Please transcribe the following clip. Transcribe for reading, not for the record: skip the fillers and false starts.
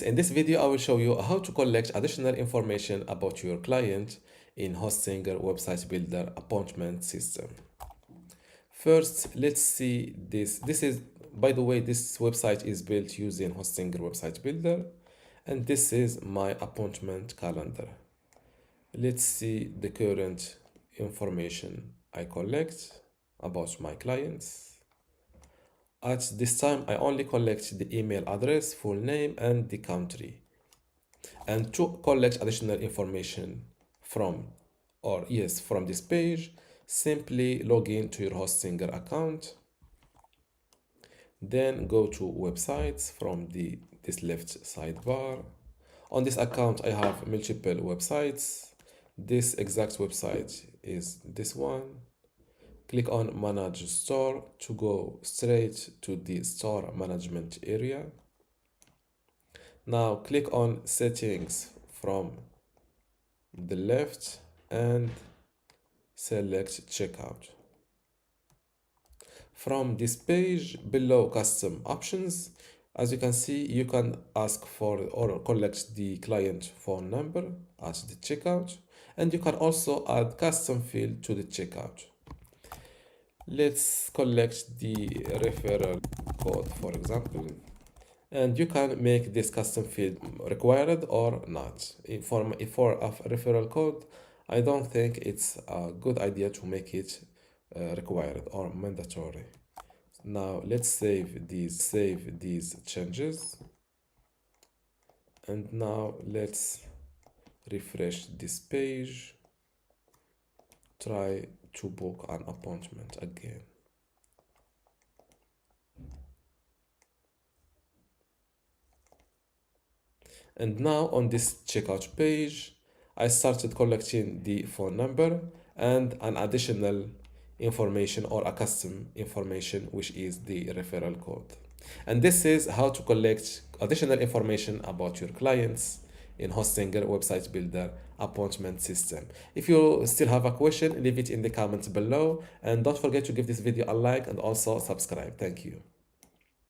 In this video, I will show you how to collect additional information about your client in Hostinger Website Builder appointment system. First, let's see this. By the way, this website is built using Hostinger Website Builder, and this is my appointment calendar. Let's see the current information I collect about my clients. At this time, I only collect the email address, full name, and the country. And to collect additional information from this page, simply log in to your Hostinger account. Then go to websites from this left sidebar. On this account, I have multiple websites. This exact website is this one. Click on Manage Store to go straight to the store management area. Now click on Settings from the left and select Checkout. From this page below Custom Options, as you can see, you can ask for or collect the client phone number at the checkout, and you can also add custom field to the checkout. Let's collect the referral code, for example, and you can make this custom field required or not. For a referral code, I don't think it's a good idea to make it required or mandatory. Now let's save these changes, and now let's refresh this page. Try to book an appointment again. And now on this checkout page, I started collecting the phone number and an additional information or a custom information, which is the referral code. And this is how to collect additional information about your clients in Hostinger Website Builder appointment system. If you still have a question, leave it in the comments below, and don't forget to give this video a like and also subscribe. Thank you.